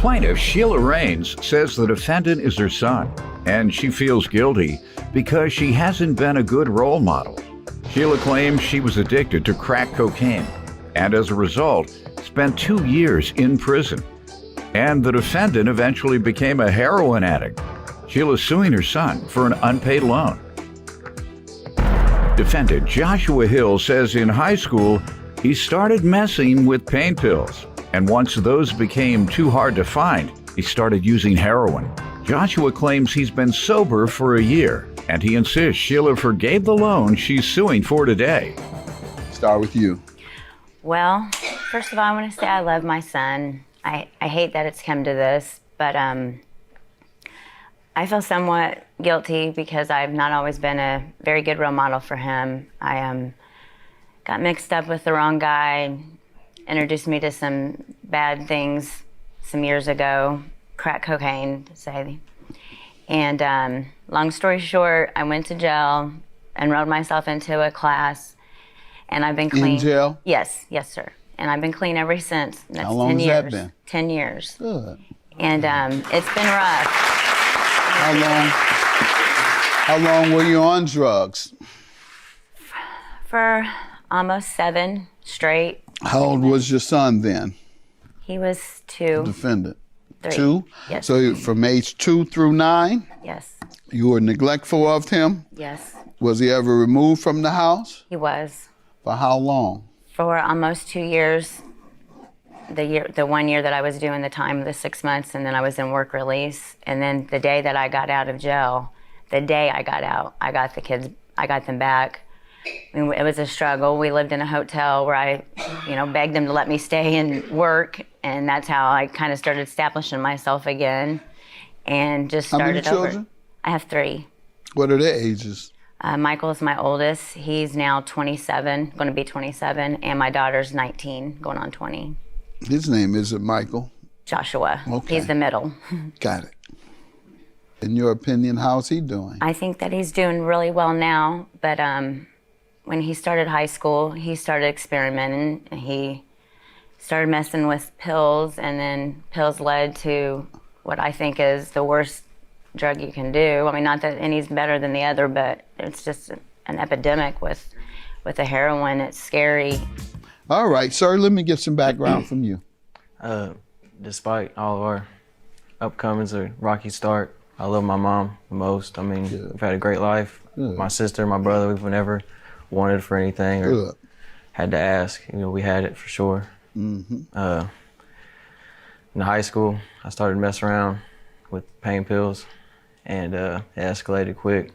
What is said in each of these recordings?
Plaintiff Sheila Raines says the defendant is her son, and she feels guilty because she hasn't been a good role model. Sheila claims she was addicted to crack cocaine, and as a result, spent 2 years in prison. And the defendant eventually became a heroin addict. Sheila's suing her son for an unpaid loan. Defendant Joshua Hill says in high school, he started messing with pain pills. And once those became too hard to find, he started using heroin. Joshua claims he's been sober for a year, and he insists Sheila forgave the loan she's suing for today. Start with you. Well, first of all, I want to say I love my son. I hate that it's come to this, but I feel somewhat guilty because I've not always been a very good role model for him. I got mixed up with the wrong guy, introduced me to some bad things some years ago, crack cocaine, to say. And long story short, I went to jail, enrolled myself into a class, and I've been clean. In jail? Yes, sir. And I've been clean ever since. That's How long 10 has years. that been? 10 years. Good. And it's been rough. How long were you on drugs? For almost 7 straight. How old was your son then? He was 2. Defendant. 3. 2? Yes. So from age 2 through 9, Yes. you were neglectful of him? Yes. Was he ever removed from the house? He was. For how long? For almost 2 years. The 1 year that I was doing the time, the 6 months, and then I was in work release. And then the day that I got out of jail, the day I got out, I got the kids, I got them back. I mean, it was a struggle. We lived in a hotel where I, begged them to let me stay and work. And that's how I kind of started establishing myself again and just started How many over. children? I have 3. What are their ages? Michael is my oldest. He's now 27, going to be 27. And my daughter's 19, going on 20. His name isn't Michael. Joshua. Okay. He's the middle. Got it. In your opinion, how's he doing? I think that he's doing really well now, but when he started high school, he started experimenting. He started messing with pills, and then pills led to what I think is the worst drug you can do. I mean, not that any's better than the other, but it's just an epidemic with the heroin. It's scary. All right, sir, let me get some background from you. Despite all of our upcomings, a rocky start, I love my mom the most. I mean, we've had a great life. Good. My sister, my brother, we've never wanted for anything or Good. had to ask. We had it for sure. Mm-hmm. In high school, I started messing around with pain pills, and it escalated quick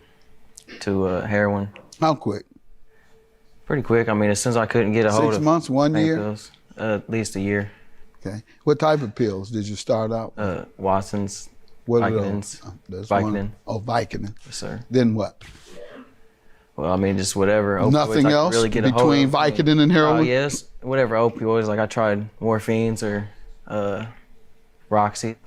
to heroin. How quick? Pretty quick. I mean, as soon as I couldn't get a hold 6 of months, 1 pain year? pills, at least a year. Okay. What type of pills did you start out with? Watson's, What are Vicodins, those? That's Vicodin. one. Oh, Vicodin. Yes, sir. Then what? Well, I mean, just whatever. Opioids Nothing I could else really get a hold between of. Vicodin and heroin? Oh, yes. Whatever opioids. Like I tried morphines or Roxy.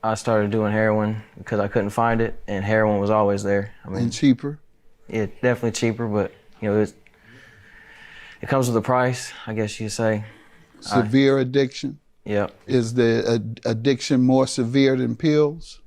I started doing heroin because I couldn't find it, and heroin was always there. I mean, And cheaper? yeah, definitely cheaper, but it comes with a price, I guess you'd say. Severe addiction? Yep. Is the addiction more severe than pills?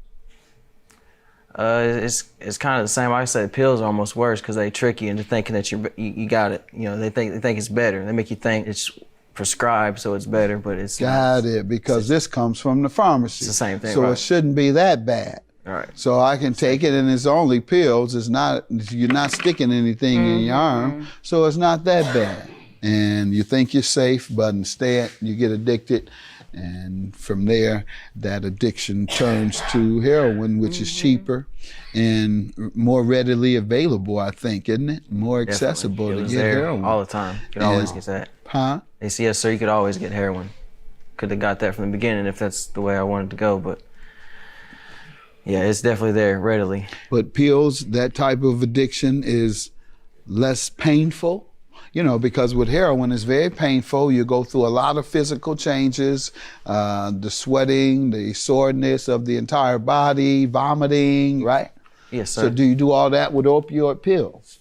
It's kind of the same. I said pills are almost worse because they trick you into thinking that you got it. They think it's better. They make you think it's prescribed, so it's better, but it's Got it, because this comes from the pharmacy. It's the same thing, So right. it shouldn't be that bad. All right. So I can take it, and it's only pills. You're not sticking anything in your arm, so it's not that bad. And you think you're safe, but instead you get addicted, and from there, that addiction turns to heroin, which is cheaper and more readily available, I think, isn't it? More accessible Definitely. It to was get there heroin. all the time. You could always get that. Huh? They say, yes, sir, you could always get heroin. Could have got that from the beginning if that's the way I wanted to go, but yeah, it's definitely there readily. But pills, that type of addiction is less painful, because with heroin it's very painful. You go through a lot of physical changes, the sweating, the soreness of the entire body, vomiting, right? Yes, sir. So do you do all that with opioid pills?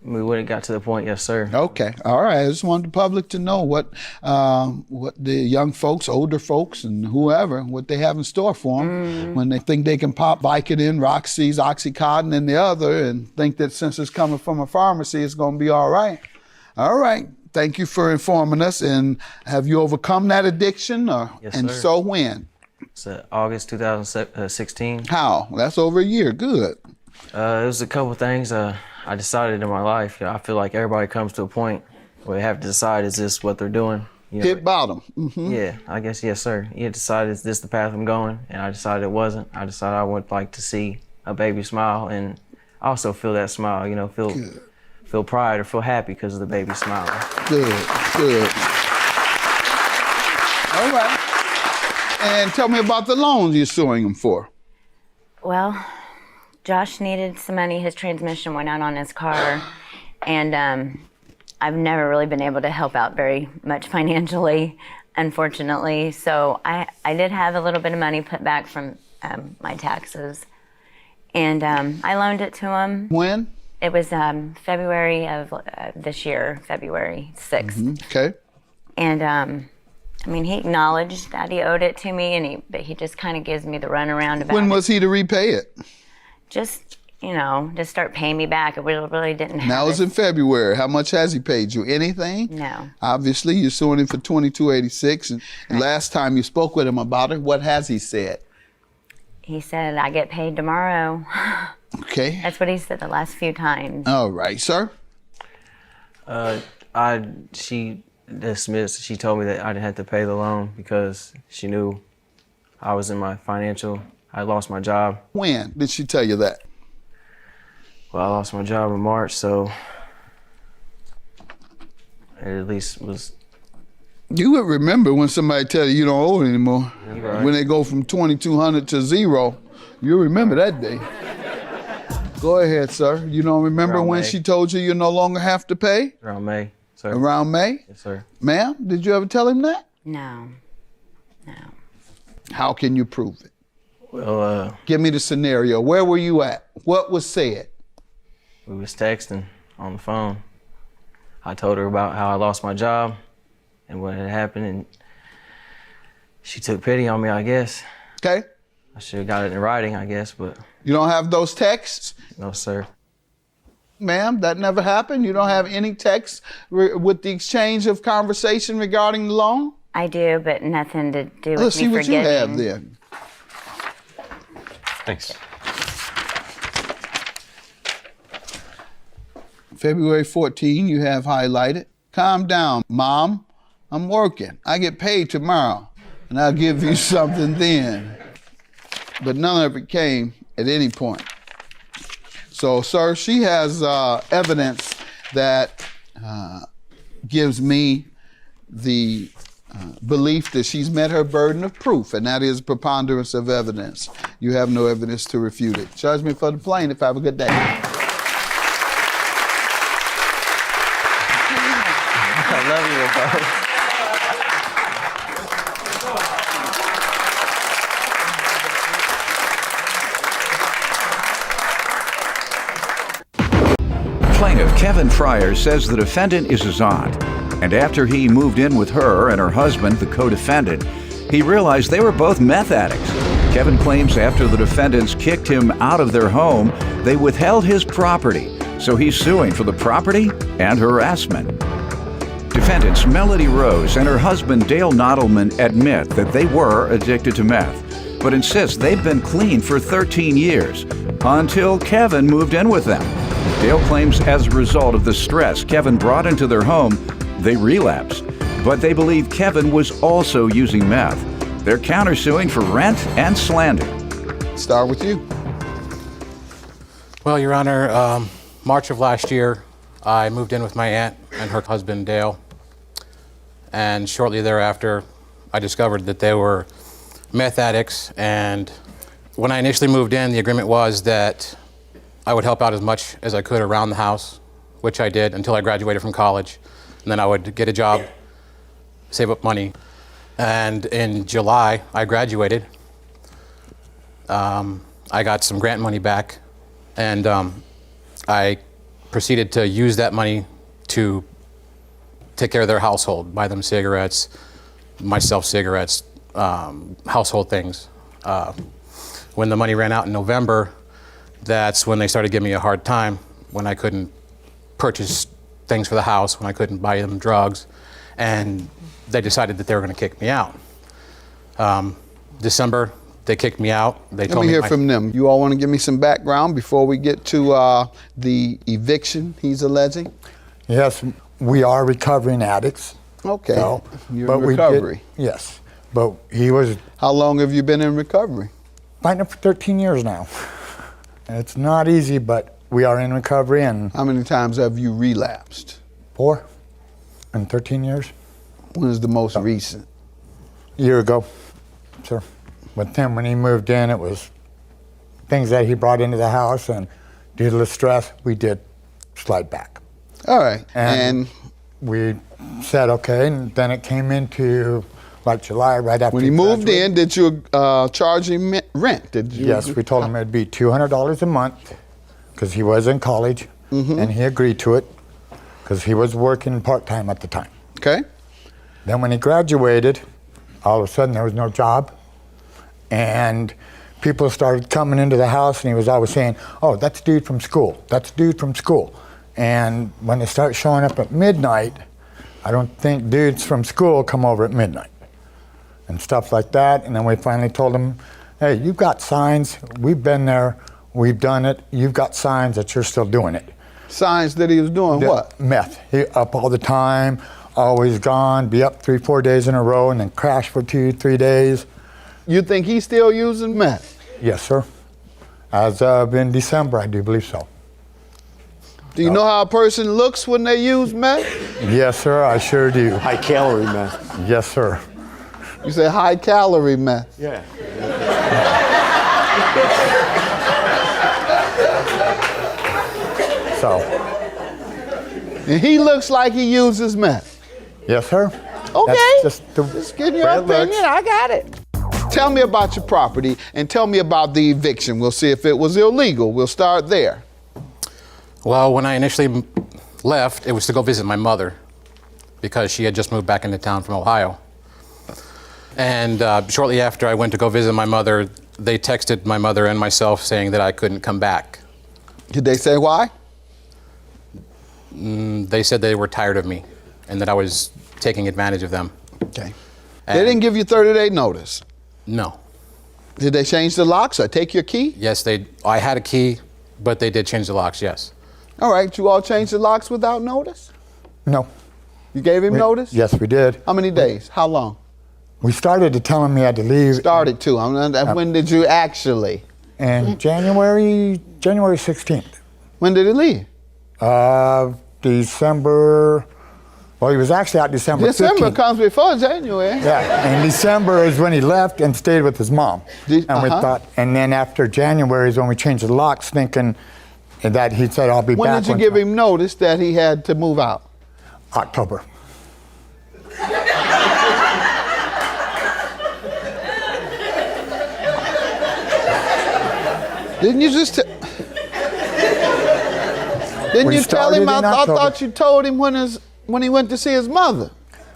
We wouldn't got to the point, yes, sir. Okay, all right. I just wanted the public to know what the young folks, older folks, and whoever, what they have in store for them when they think they can pop Vicodin, Roxy's, Oxycontin, and the other, and think that since it's coming from a pharmacy, it's going to be all right. All right. Thank you for informing us. And have you overcome that addiction? Yes, and sir. so when? It's August 2016. How? That's over a year. Good. It was a couple things I decided in my life. I feel like everybody comes to a point where they have to decide, is this what they're doing? Hit bottom. Mm-hmm. Yeah, I guess, yes, sir. You decided, is this the path I'm going? And I decided it wasn't. I decided I would like to see a baby smile and also feel that smile, feel pride or feel happy because of the baby smiling. Good. All right. And tell me about the loans you're suing him for. Well, Josh needed some money. His transmission went out on his car, and I've never really been able to help out very much financially, unfortunately. So I did have a little bit of money put back from my taxes, and I loaned it to him. When? It was February of this year, February 6th. Mm-hmm. Okay. And he acknowledged that he owed it to me, but he just kind of gives me the runaround about it. When was he to repay it? Just start paying me back. It really didn't happen. Now it's in February. How much has he paid you? Anything? No. Obviously, you're suing him for $22.86. And Right. last time you spoke with him about it, what has he said? He said, I get paid tomorrow. Okay. That's what he said the last few times. All right, sir. She dismissed. She told me that I didn't have to pay the loan because she knew I was in my I lost my job. When did she tell you that? Well, I lost my job in March, so it at least was. You would remember when somebody tell you don't owe it anymore. Right. When they go from 2,200 to zero, you remember that day. Go ahead, sir. You don't remember Around when May. she told you no longer have to pay? Around May, sir. Around May? Yes, sir. Ma'am, did you ever tell him that? No. How can you prove it? Well, Give me the scenario. Where were you at? What was said? we was texting on the phone. I told her about how I lost my job and what had happened, and she took pity on me, I guess. Okay? I should have got it in writing, I guess, but You don't have those texts? no, sir. Ma'am, that never happened? You don't have any texts with the exchange of conversation regarding the loan? I do, but nothing to do with Let's see me what you forgiving. have then. Thanks. February 14, you have highlighted. Calm down, Mom. I'm working. I get paid tomorrow, and I'll give you something then. But none of it came at any point. So, sir, she has evidence that gives me the belief that she's met her burden of proof, and that is preponderance of evidence. You have no evidence to refute it. Judgment for the plaintiff. Have a good day. I love you, bro. Plaintiff Kevin Fryer says the defendant is his aunt, and after he moved in with her and her husband, the co-defendant, he realized they were both meth addicts. Kevin claims after the defendants kicked him out of their home, they withheld his property, so he's suing for the property and harassment. Defendants Melody Rose and her husband Dale Nottleman admit that they were addicted to meth, but insist they've been clean for 13 years, until Kevin moved in with them. Dale claims as a result of the stress Kevin brought into their home, they relapsed, but they believe Kevin was also using meth. They're countersuing for rent and slander. Start with you. Well, Your Honor, March of last year, I moved in with my aunt and her husband, Dale. And shortly thereafter, I discovered that they were meth addicts. And when I initially moved in, the agreement was that I would help out as much as I could around the house, which I did until I graduated from college. And then I would get a job, save up money. And in July, I graduated. I got some grant money back, and I proceeded to use that money to take care of their household, buy them cigarettes, myself cigarettes, household things. When the money ran out in November, that's when they started giving me a hard time, when I couldn't purchase things for the house, when I couldn't buy them drugs, and they decided that they were going to kick me out. December, they kicked me out. They Let me hear from them. You all want to give me some background before we get to the eviction he's alleging? Yes, we are recovering addicts. Okay, So, you're but in we did- recovery. yes, but he was How long have you been in recovery? fighting for 13 years now. And it's not easy, but we are in recovery, and How many times have you relapsed? 4 in 13 years. When is the most recent? A year ago, sir. With him, when he moved in, it was things that he brought into the house, and due to the stress, we did slide back. All right, And we said, okay, and then it came into like July, right after when he moved graduated. in, did you charge him rent? Did you? Yes, we told him it'd be $200 a month because he was in college, and he agreed to it because he was working part-time at the time. Okay. Then when he graduated, all of a sudden there was no job, and people started coming into the house, and he was always saying, oh, that's dude from school, that's dude from school. And when they start showing up at midnight, I don't think dudes from school come over at midnight and stuff like that. And then we finally told him, hey, you've got signs, we've been there, we've done it, you've got signs that you're still doing it. Signs that he was doing what? Meth. He up all the time, always gone, be up 3-4 days in a row, and then crash for 2-3 days. You think he's still using meth? Yes, sir. As of in December, I do believe so. Do you know how a person looks when they use meth? Yes, sir, I sure do. High calorie meth. Yes, sir. You say high calorie meth. Yeah. So, And he looks like he uses meth. yes, sir. Okay. That's just the Just getting your way it opinion. looks. I got it. Tell me about your property and tell me about the eviction. We'll see if it was illegal. We'll start there. Well, when I initially left, it was to go visit my mother because she had just moved back into town from Ohio. And shortly after I went to go visit my mother, they texted my mother and myself saying that I couldn't come back. Did they say why? They said they were tired of me and that I was taking advantage of them. Okay. And They didn't give you 30-day notice. No. Did they change the locks or take your key? Yes, I had a key, but they did change the locks, yes. All right, you all changed the locks without notice? No. You gave him notice? Yes, we did. How many days? How long? We started to tell him he had to leave Started to. When did you actually? in January 16th. When did he leave? December, well, he was actually out December 15th. December comes before January. Yeah, and December is when he left and stayed with his mom. And we thought, and then after January is when we changed the locks, thinking that he said, I'll be back. When did you give him notice that he had to move out? October. Didn't you just Didn't We you tell him? started I in October. thought you told him when he went to see his mother.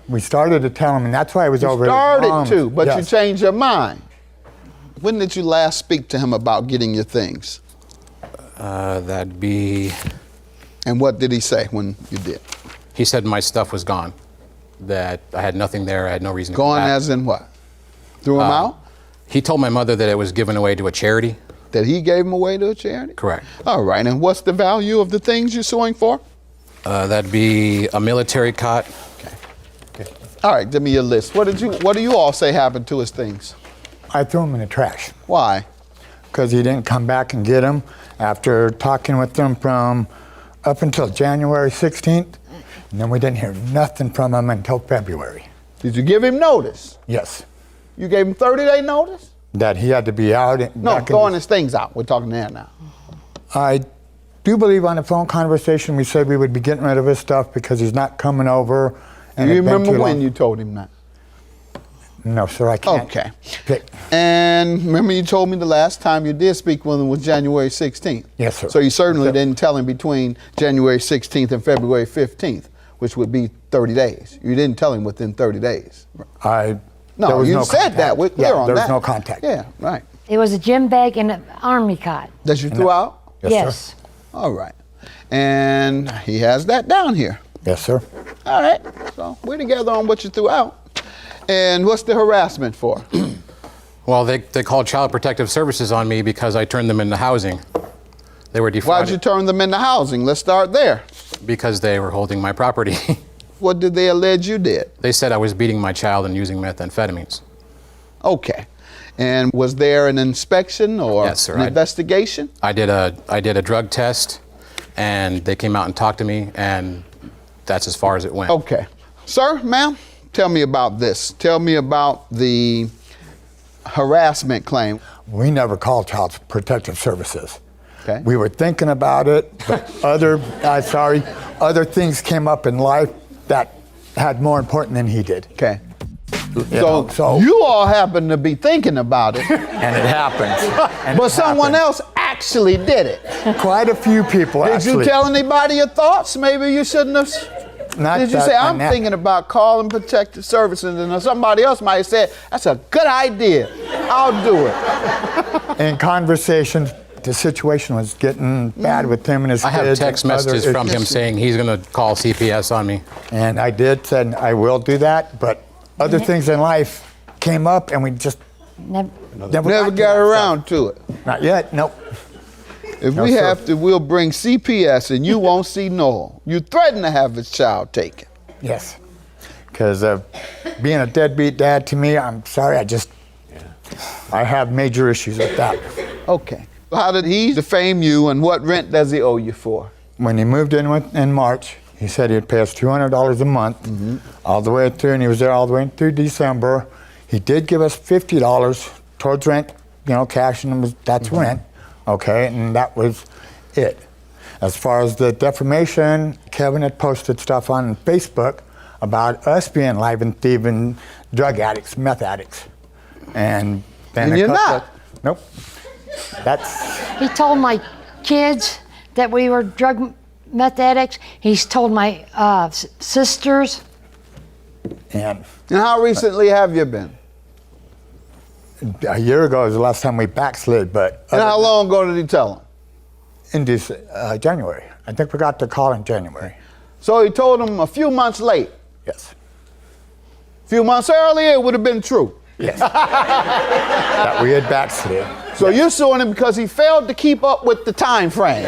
We started to tell him, and that's why I was over at his Started mom's. to, but you Yes. changed your mind. When did you last speak to him about getting your things? That'd be, And what did he say when you did? he said my stuff was gone, that I had nothing there, I had no reason to Gone come back. as in what? Threw him out? He told my mother that it was given away to a charity. That he gave him away to a charity? Correct. All right, and what's the value of the things you're suing for? That'd be a military cot. All right, give me your list. What do you all say happened to his things? I threw him in the trash Why? because he didn't come back and get him after talking with them from up until January 16th, and then we didn't hear nothing from him until February. Did you give him notice? Yes, You gave him 30-day notice? that he had to be out. No, back in throwing his things out. We're talking there now. I do believe on the phone conversation we said we would be getting rid of his stuff because he's not coming over. Do and you it'd been remember too when long. you told him that? No, sir, I can't. Okay. pick. And And remember you told me the last time you did speak with him was January 16th. Yes, sir. So you certainly didn't tell him between January 16th and February 15th, which would be 30 days. You didn't tell him within 30 days. There No, was you no said contact. that. We're clear on there that. was no contact. Yeah, right. It was a gym bag and an army cot. That you threw out? Yes, sir. All right. And he has that down here. Yes, sir. All right. So we're together on what you threw out. And what's the harassment for? Well, they called Child Protective Services on me because I turned them into housing. They were defrauded. Why'd you turn them into housing? Let's start there. Because they were holding my property. What did they allege you did? They said I was beating my child and using methamphetamines. Okay. And was there an inspection or Yes, sir. an investigation? I did a drug test, and they came out and talked to me, and that's as far as it went. Okay. Sir, ma'am, tell me about this. Tell me about the harassment claim. We never called Child Protective Services. Okay. We were thinking about it, but other things came up in life that had more important than he did. Okay. So You all happen to be thinking about it, and it happened. but someone else actually did it. Quite a few people Did actually. you tell anybody your thoughts? Maybe you shouldn't have. Not Did you that- say, on I'm that- thinking about calling Protective Services, and somebody else might have said, that's a good idea. I'll do it. In conversations, the situation was getting bad with him and his I kids. have text and other messages from him issues. saying he's going to call CPS on me. And I did said I will do that, but other things in life came up and we just Never. never Never to got that around to it. stuff. Not yet, nope. If No, we sir. have to, we'll bring CPS and you won't see Noel. You threaten to have his child taken. Yes. Because being a deadbeat dad to me, I'm sorry, I have major issues with that. Okay. How did he defame you and what rent does he owe you for? When he moved in March, he said he'd pay us $200 a month all the way through, and he was there all the way through December. He did give us $50 towards rent, cash, and that's rent, okay, and that was it. As far as the defamation, Kevin had posted stuff on Facebook about us being live and thieving drug addicts, meth addicts. And then And you're not. Nope. That's He told my kids that we were drug meth addicts. He's told my sisters. and And how recently have you been? a year ago was the last time we backslid, but And how long ago did he tell him? in January. I think we got the call in January. So he told him a few months late. Yes. A few months earlier, it would have been true. Yes. That we had backslid. So you're suing him because he failed to keep up with the time frame.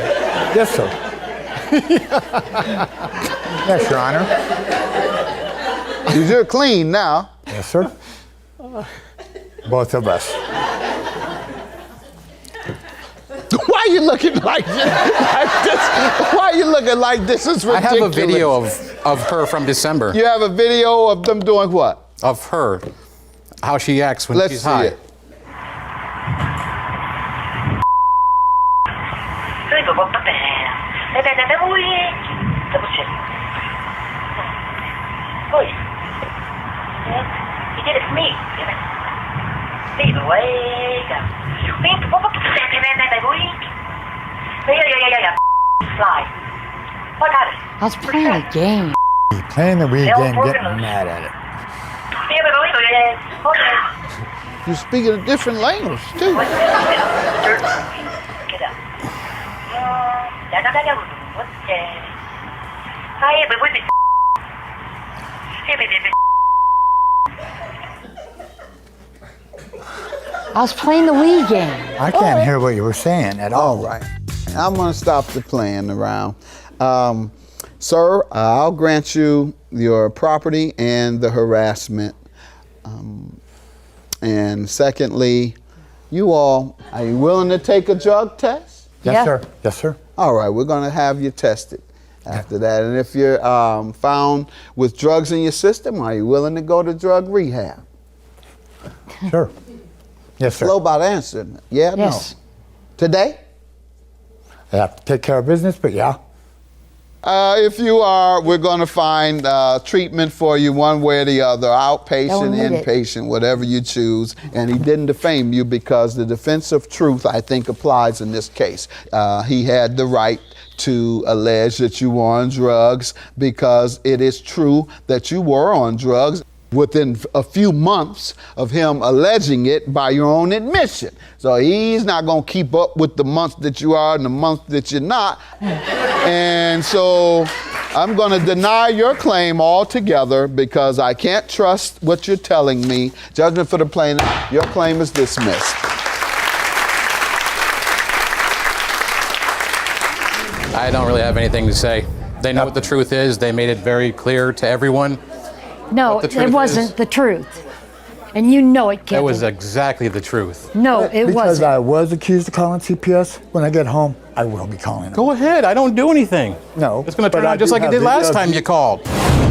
Yes, sir. Yes, Your Honor. Because you're clean now. Yes, sir. Both of us. Why are you looking like this? Why are you looking like this is I ridiculous? have a video of her from December. You have a video of them doing what? Of her. How she acts when Let's she's see high. it. I was playing a game. Playing the Wii game, getting mad at it. You're speaking a different language, too. I was playing the Wii game. I can't hear what you were saying at all. All right. I'm going to stop the playing around. Sir, I'll grant you your property and the harassment. And secondly, are you willing to take a drug test? Yes, Yeah. sir. Yes, sir. All right, we're going to have you tested after that. And if you're found with drugs in your system, are you willing to go to drug rehab? Sure. Yes, sir. Slow about answering. Yeah, Yes. no. Today? I have to take care of business, but yeah. If you are, we're going to find treatment for you one way or the other, outpatient, inpatient, whatever you choose. And he didn't defame you because the defense of truth, I think, applies in this case. He had the right to allege that you were on drugs because it is true that you were on drugs within a few months of him alleging it by your own admission. So he's not going to keep up with the months that you are and the months that you're not. And so I'm going to deny your claim altogether because I can't trust what you're telling me. Judgment for the plaintiff, your claim is dismissed. I don't really have anything to say. They know what the truth is. They made it very clear to everyone. No, it wasn't the truth. And you know it, Kevin. It was exactly the truth. No, it Because wasn't. I was accused of calling CPS. When I get home, I will be calling them. Go ahead. I don't do anything. No. It's going to turn but I out just do like it have did last videos. time you called.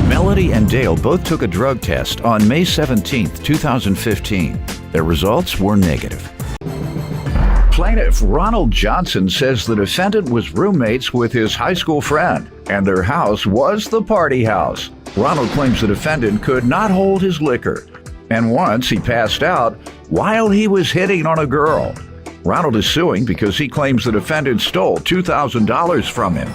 Melody and Dale both took a drug test on May 17, 2015. Their results were negative. Plaintiff Ronald Johnson says the defendant was roommates with his high school friend, and their house was the party house. Ronald claims the defendant could not hold his liquor, and once he passed out while he was hitting on a girl. Ronald is suing because he claims the defendant stole $2,000 from him.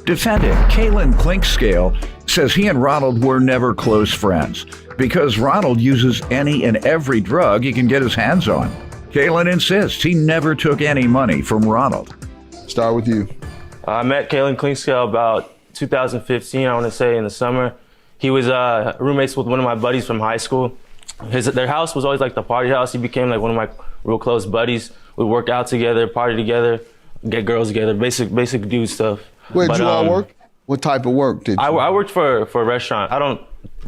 Defendant Kaylin Clinkscale says he and Ronald were never close friends because Ronald uses any and every drug he can get his hands on. Kaylin insists he never took any money from Ronald. Start with you. I met Kaylin Clinkscale about 2015, I want to say, in the summer. He was roommates with one of my buddies from high school. Their house was always like the party house. He became like one of my real close buddies. We work out together, party together, get girls together, basic dude stuff. Where'd you all work? What type of work did you? I worked for a restaurant. I don't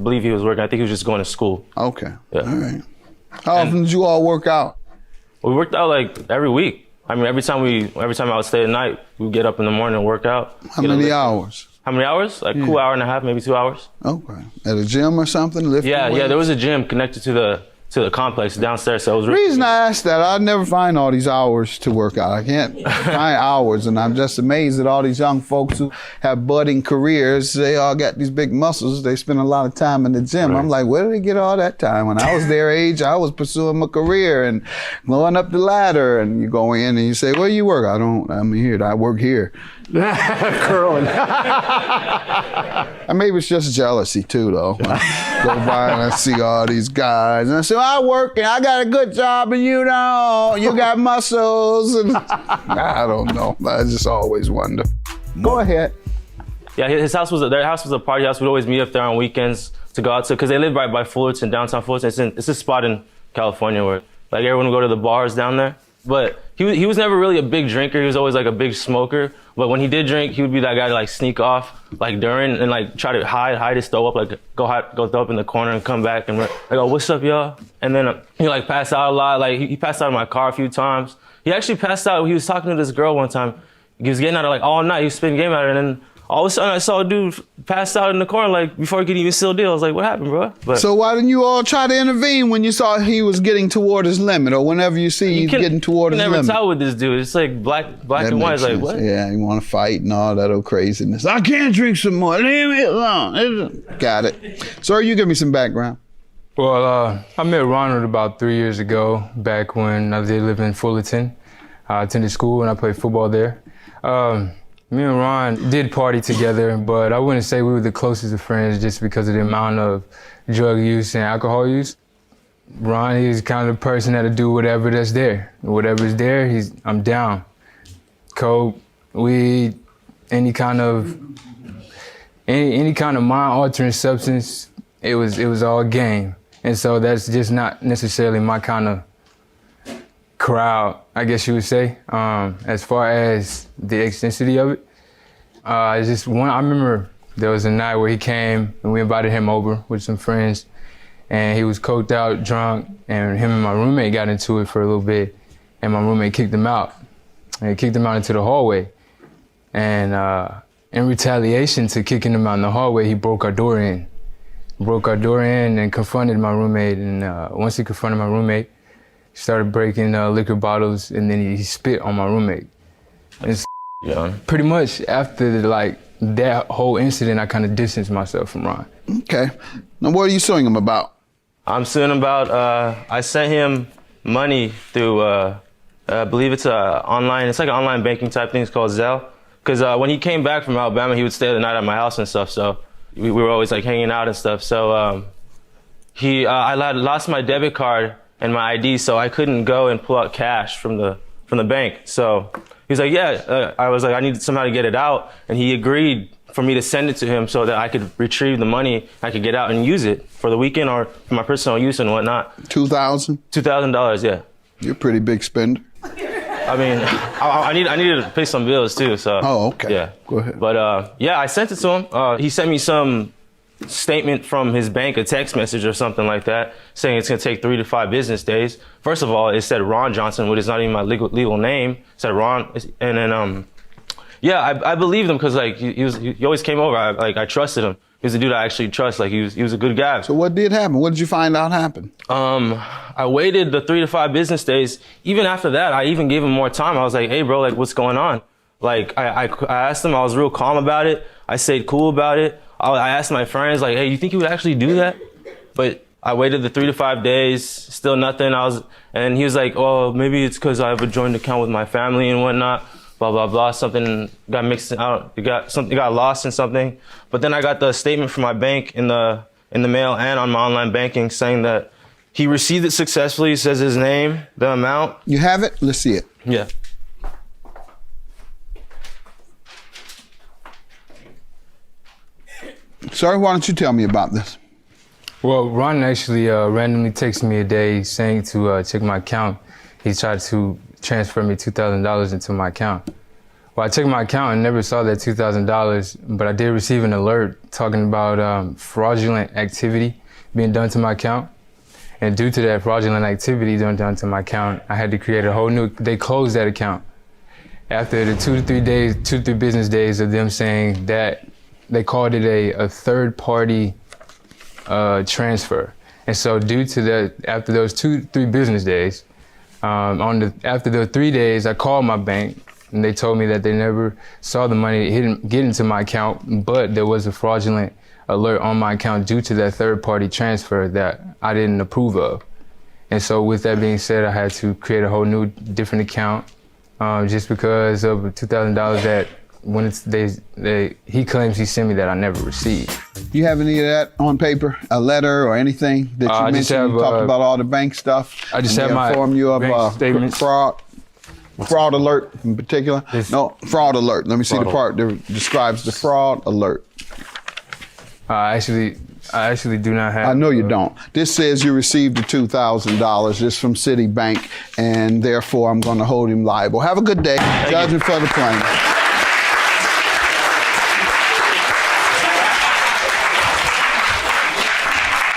believe he was working. I think he was just going to school. Okay. Yeah. All right. How often did you all work out? We worked out like every week. I mean, every time I would stay at night, we'd get up in the morning and work out. How many hours? How many hours? Like cool hour and a half, maybe 2 hours. Okay. At a gym or something? Lifting Yeah, weights? there was a gym connected to the complex downstairs. So it was The reason I asked that, I never find all these hours to work out. I can't find hours, and I'm just amazed at all these young folks who have budding careers. They all got these big muscles. They spend a lot of time in the gym. Right. I'm like, where did they get all that time? When I was their age, I was pursuing my career and going up the ladder. And you go in and you say, where you work? I'm here. I work here. Curling. And maybe it's just jealousy too, though. I go by and I see all these guys, and I say, I work and I got a good job, and you don't. You got muscles, and I don't know. I just always wonder. Go ahead. Yeah, their house was a party house. We'd always meet up there on weekends to go out to, because they live right by Fullerton, downtown Fullerton. It's a spot in California where like everyone would go to the bars down there. But he was never really a big drinker. He was always like a big smoker. But when he did drink, he would be that guy to like sneak off like during and like try to hide his throw up, like go throw up in the corner and come back and like, oh, what's up, y'all? And then he like passed out a lot. Like he passed out in my car a few times. He actually passed out. He was talking to this girl one time. He was getting out of like all night. He was spitting game at her, and then all of a sudden I saw a dude pass out in the corner like before he could even seal deal. I was like, what happened, bro? But So why didn't you all try to intervene when you saw he was getting toward his limit, or whenever you see he's getting toward his you can limit? never tell with this dude. It's like black That and white. makes It's like, sense. what? Yeah, you want to fight and all that old craziness. I can't drink some more. Leave me alone. Got it. Sir, you give me some background. Well, I met Ronald about 3 years ago, back when I did live in Fullerton. I attended school and I played football there. Me and Ron did party together, but I wouldn't say we were the closest of friends just because of the amount of drug use and alcohol use. Ron is kind of the person that'll do whatever that's there. Whatever's there, I'm down. Coke, weed, any kind of mind-altering substance, it was all game. And so that's just not necessarily my kind of crowd, I guess you would say. As far as the extensity of it, I remember there was a night where he came and we invited him over with some friends, and he was coked out, drunk, and him and my roommate got into it for a little bit, and my roommate kicked him out. And he kicked him out into the hallway. And in retaliation to kicking him out in the hallway, he broke our door in. And confronted my roommate, and once he confronted my roommate, he started breaking liquor bottles, and then he spit on my roommate. And Yeah. pretty much after that whole incident, I kind of distanced myself from Ron. Okay. Now, what are you suing him about? I'm suing about, I sent him money through, I believe it's online, it's like an online banking type thing, it's called Zelle. Because when he came back from Alabama, he would stay the night at my house and stuff, so we were always like hanging out and stuff. So I lost my debit card and my ID, so I couldn't go and pull out cash from the bank. So he was like, yeah, I was like, I need somehow to get it out. And he agreed for me to send it to him so that I could retrieve the money, I could get out and use it for the weekend or for my personal use and whatnot. $2,000? $2,000, yeah. You're a pretty big spender. I mean, I needed to pay some bills too, so. Oh, okay. Yeah. Go ahead. But yeah, I sent it to him. He sent me some statement from his bank, a text message or something like that, saying it's gonna take 3 to 5 business days. First of all, it said Ron Johnson, which is not even my legal name. It said Ron, and then yeah, I believed him because like he always came over. I trusted him. He was a dude I actually trust. Like he was a good guy. So what did happen? What did you find out happened? I waited the 3 to 5 business days. Even after that, I even gave him more time. I was like, hey bro, like what's going on? Like I asked him, I was real calm about it. I stayed cool about it. I asked my friends like, hey, you think he would actually do that? But I waited the 3 to 5 days, still nothing. And he was like, oh, maybe it's because I have a joint account with my family and whatnot. Blah blah blah. Something got mixed. It got lost in something. But then I got the statement from my bank in the mail and on my online banking saying that he received it successfully. It says his name, the amount. You have it? Let's see it. Yeah. Sir, why don't you tell me about this? Well, Ron actually randomly texted me a day saying to check my account. He tried to transfer me $2,000 into my account. Well, I checked my account and never saw that $2,000, but I did receive an alert talking about fraudulent activity being done to my account. And due to that fraudulent activity being done to my account, I had to create a whole new, they closed that account. After the 2 to 3 business days of them saying that, they called it a third-party transfer. And so due to that, after those 2-3 business days, after the 3 days, I called my bank and they told me that they never saw the money get into my account, but there was a fraudulent alert on my account due to that third-party transfer that I didn't approve of. And so with that being said, I had to create a whole new different account just because of $2,000 that when he claims he sent me that I never received. You have any of that on paper, a letter or anything that you mentioned? You talked about all the bank stuff. I just have my inform you of bank statements. Fraud alert in particular. No, fraud alert. Let me see the part that describes the fraud alert. I actually do not have. I know you don't. This says you received the $2,000. This from Citibank, and therefore I'm going to hold him liable. Have a good day. Judging for the plaintiff.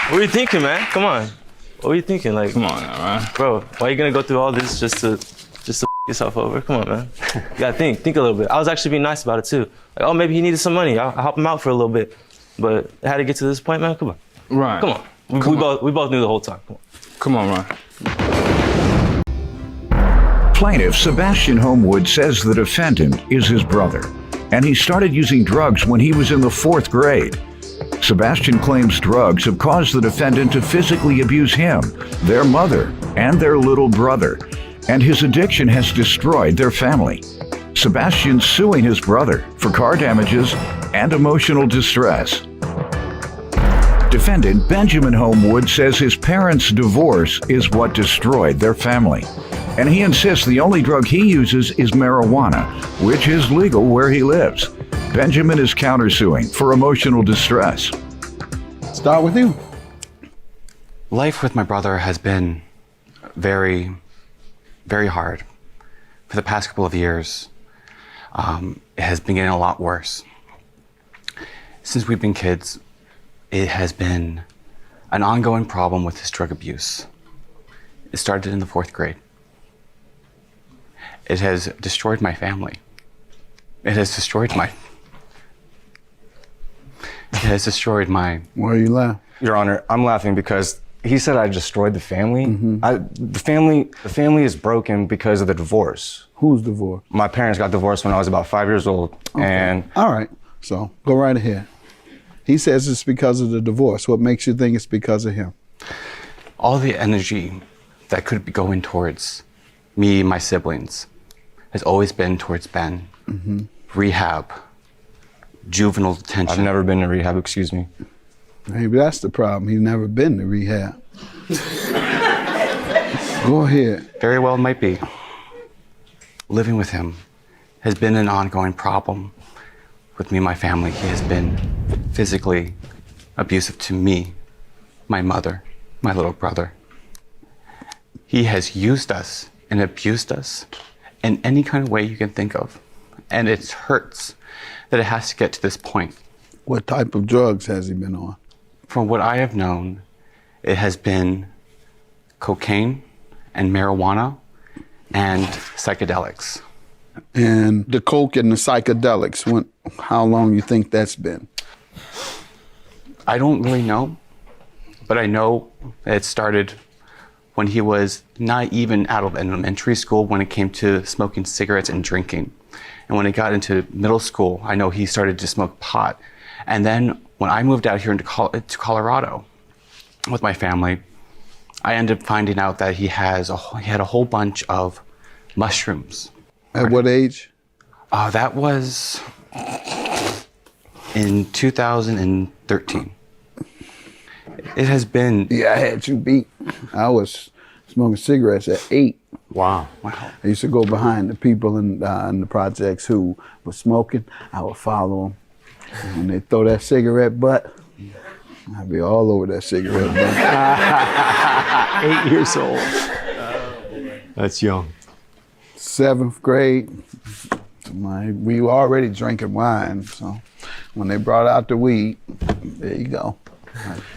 What are you thinking, man? Come on. What are you thinking? Like, come on now, man. Bro, why are you gonna go through all this just to yourself over? Come on, man. You gotta think a little bit. I was actually being nice about it too. Like, oh, maybe he needed some money. I'll help him out for a little bit. But it had to get to this point, man. Come on. Right. Come on. We both knew the whole time. Come on. Ron. Plaintiff Sebastian Homewood says the defendant is his brother, and he started using drugs when he was in the 4th grade. Sebastian claims drugs have caused the defendant to physically abuse him, their mother, and their little brother, and his addiction has destroyed their family. Sebastian's suing his brother for car damages and emotional distress. Defendant Benjamin Homewood says his parents' divorce is what destroyed their family, and he insists the only drug he uses is marijuana, which is legal where he lives. Benjamin is countersuing for emotional distress. Start with you. Life with my brother has been very, very hard. For the past couple of years, it has been getting a lot worse. Since we've been kids, it has been an ongoing problem with his drug abuse. It started in the 4th grade. It has destroyed my family. It has destroyed my... Why are you laughing? Your Honor, I'm laughing because he said I destroyed the family. The family is broken because of the divorce. Who's divorced? My parents got divorced when I was about 5 years old. Okay. And all right. So go right ahead. He says it's because of the divorce. What makes you think it's because of him? All the energy that could be going towards me and my siblings has always been towards Ben. Rehab, juvenile detention. I've never been to rehab, excuse me. Maybe that's the problem. He's never been to rehab. Go ahead. Very well might be. Living with him has been an ongoing problem with me and my family. He has been physically abusive to me, my mother, my little brother. He has used us and abused us in any kind of way you can think of. And it hurts that it has to get to this point. What type of drugs has he been on? From what I have known, it has been cocaine and marijuana and psychedelics. And the coke and the psychedelics, how long you think that's been? I don't really know, but I know it started when he was not even out of elementary school when it came to smoking cigarettes and drinking. And when he got into middle school, I know he started to smoke pot. And then when I moved out here to Colorado with my family, I ended up finding out that he had a whole bunch of mushrooms. At what age? That was in 2013. It has been... Yeah, I had you beat. I was smoking cigarettes at 8. Wow. I used to go behind the people in the projects who were smoking. I would follow them. When they throw that cigarette butt, I'd be all over that cigarette butt. 8 years old. That's young. 7th grade, we were already drinking wine, so when they brought out the weed, there you go.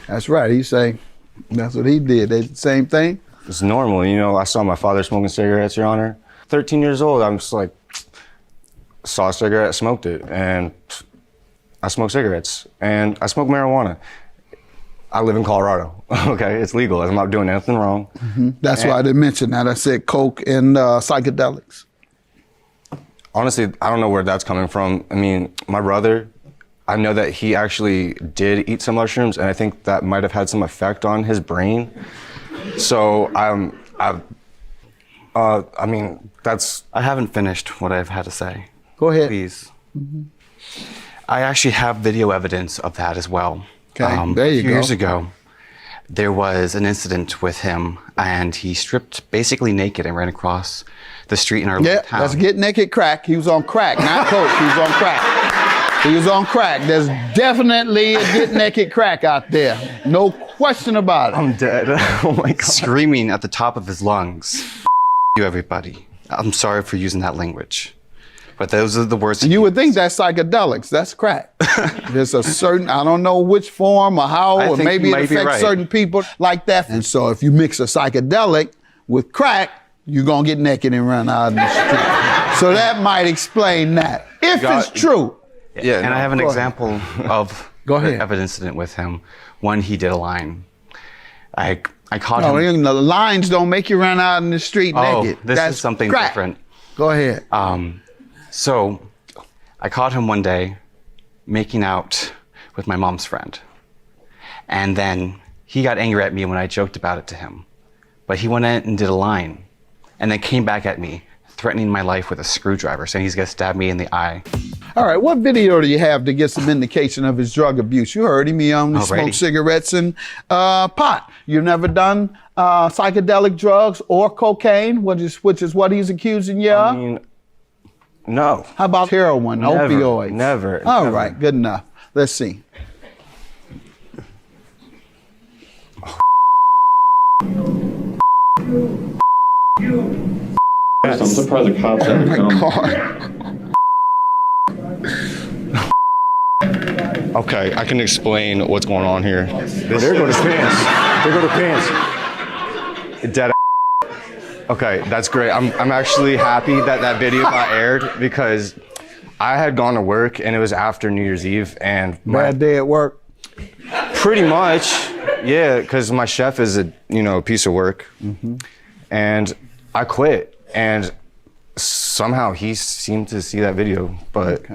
That's right, he say, that's what he did. They did the same thing? It's normal, you know, I saw my father smoking cigarettes, Your Honor. 13 years old, I'm just like, saw a cigarette, smoked it, and I smoke cigarettes, and I smoke marijuana. I live in Colorado, okay? It's legal, I'm not doing anything wrong. That's why I didn't mention that. I said coke and psychedelics. Honestly, I don't know where that's coming from. I mean, my brother, I know that he actually did eat some mushrooms, and I think that might have had some effect on his brain. So I mean, that's... I haven't finished what I've had to say. Go ahead. Please. I actually have video evidence of that as well. Okay, there you A few go. years ago, there was an incident with him, and he stripped basically naked and ran across the street in our little town. That's Get Naked Crack. He was on crack, not coke. He was on crack. He was on crack. There's definitely a Get Naked Crack out there. No question about it. I'm dead. Oh my God. Screaming at the top of his lungs, you everybody. I'm sorry for using that language. But those are the words. You would think that's psychedelics. That's crack. There's a certain, I don't know which form or how, or maybe it affects certain people like that. And so if you mix a psychedelic with crack, you're going to get naked and run out in the street. So that might explain that. If it's true. Yeah, and I have an example of Go ahead. an incident with him when he did a line. I caught him. The lines don't make you run out in the street naked. This That's is something crack. different. Go ahead. So I caught him one day making out with my mom's friend. And then he got angry at me when I joked about it to him. But he went in and did a line and then came back at me, threatening my life with a screwdriver, saying he's gonna stab me in the eye. All right, what video do you have to get some indication of his drug abuse? You heard him, he only smoked cigarettes and pot. You've never done psychedelic drugs or cocaine, which is what he's accusing you of? I mean, no. How about heroin, Never, opioids? never. All right, good enough. Let's see. I'm surprised the cops haven't come. Okay, I can explain what's going on here. There go the pants. There go the pants. Dead. Okay, that's great. I'm actually happy that that video got aired because I had gone to work and it was after New Year's Eve and Bad day at work. Pretty much, yeah, because my chef is a piece of work, and I quit, and somehow he seemed to see that video, but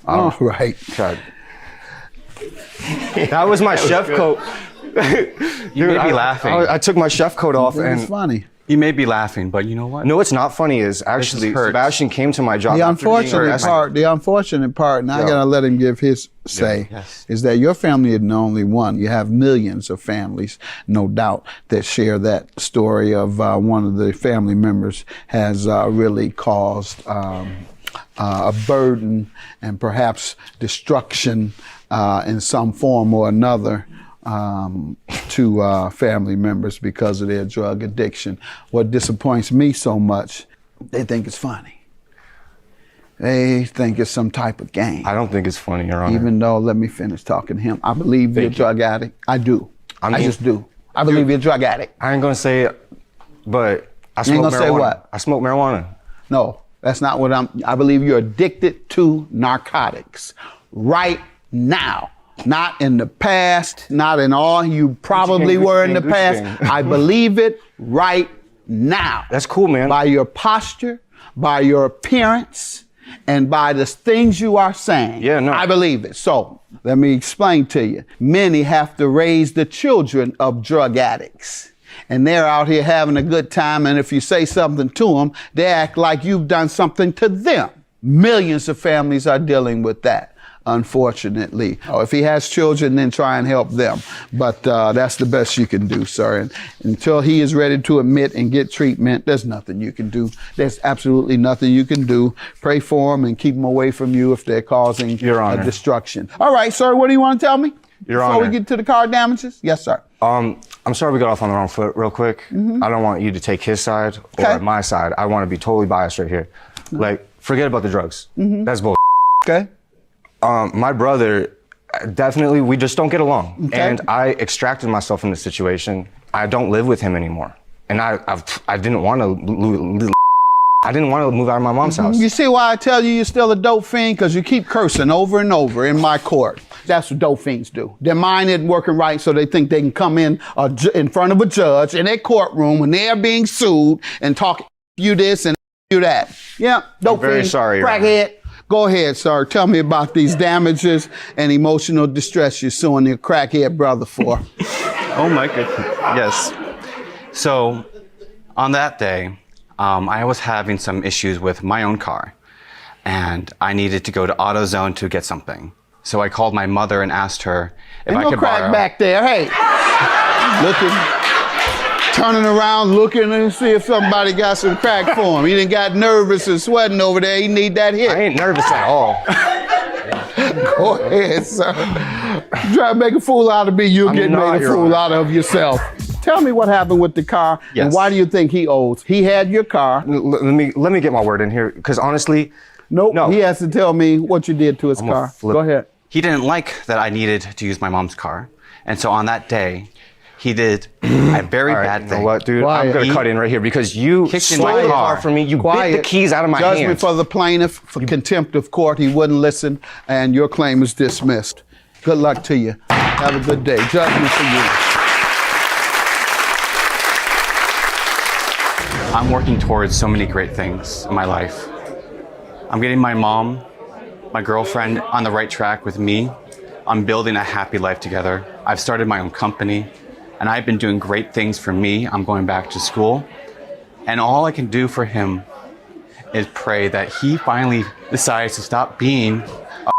All right. God. That was my chef coat. You may be laughing. I took my chef coat off and It's funny. You may be laughing, but you know what? No, it's not funny. Is actually hurts. Sebastian came to my job. The after being unfortunate part, and I Yeah. gotta let him give his say, yes. is that your family isn't the only one. You have millions of families, no doubt, that share that story of one of the family members has really caused a burden and perhaps destruction in some form or another to family members because of their drug addiction. What disappoints me so much, they think it's funny. They think it's some type of game. I don't think it's funny, Your Honor. Even though, let me finish talking to him, I believe you're a drug addict. I do. I mean- just do. I believe you're a drug addict. I ain't gonna say it, but I You ain't smoke gonna marijuana. say what? I smoke marijuana. No, that's not what I believe you're addicted to narcotics right now. Not in the past, not in all you probably Gucci were in the gang, past. Gucci gang. I believe it right now. That's cool, man. By your posture, by your appearance, and by the things you are saying. Yeah, no. I believe it. So let me explain to you. Many have to raise the children of drug addicts. And they're out here having a good time, and if you say something to them, they act like you've done something to them. Millions of families are dealing with that, unfortunately. If he has children, then try and help them. But that's the best you can do, sir. And until he is ready to admit and get treatment, there's nothing you can do. There's absolutely nothing you can do. Pray for them and keep them away from you if they're causing Your Honor. destruction. All right, sir, what do you want to tell me? Your Before Honor. we get to the car damages? Yes, sir. I'm sorry we got off on the wrong foot real quick. I don't want you to take his side or Okay. my side. I want to be totally biased right here. Like, forget about the drugs. That's bull. Okay. My brother, definitely, we just don't get along. Okay. And I extracted myself from the situation. I don't live with him anymore. And I didn't want to I didn't want to move out of my mom's house. You see why I tell you you're still a dope fiend? Because you keep cursing over and over in my court. That's what dope fiends do. Their mind isn't working right, so they think they can come in front of a judge in their courtroom when they're being sued and talk you this and you that. Yeah, dope I'm very fiend, sorry, Your Honor. crackhead. Go ahead, sir. Tell me about these damages and emotional distress you're suing your crackhead brother for. Oh my goodness. Yes. So, on that day, I was having some issues with my own car, and I needed to go to AutoZone to get something. So I called my mother and asked her if I Ain't no could crack borrow. back there. Hey, looking, turning around, looking to see if somebody got some crack for him. He done got nervous and sweating over there. He need that hit. I ain't nervous at all. Go ahead, sir. Try to make a fool out of me. You'll I'm get not, made a Your fool Honor. out of yourself. Tell me what happened with the car and Yes. why do you think he owes? He had your car. Let me get my word in here, because honestly, Nope. No. He has to tell me what you did to his gonna car. flip. Go ahead. He didn't like that I needed to use my mom's car. And so on that day, he did a very all right, bad you thing. know what, dude? Quiet. I'm gonna He cut in right here because you kicked in stole my the car. car from me. You Quiet. bit the keys out of my Judgment hands. for the plaintiff for contempt of court. He wouldn't listen, and your claim is dismissed. Good luck to you. Have a good day. Judgment for you. I'm working towards so many great things in my life. I'm getting my mom, my girlfriend on the right track with me. I'm building a happy life together. I've started my own company, and I've been doing great things for me. I'm going back to school. And all I can do for him is pray that he finally decides to stop being a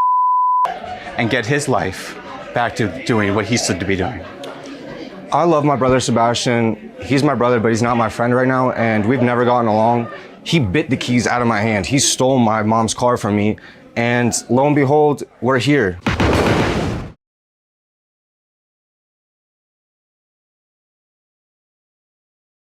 and get his life back to doing what he should be doing. I love my brother Sebastian. He's my brother, but he's not my friend right now, and we've never gotten along. He bit the keys out of my hand. He stole my mom's car from me, and lo and behold, we're here.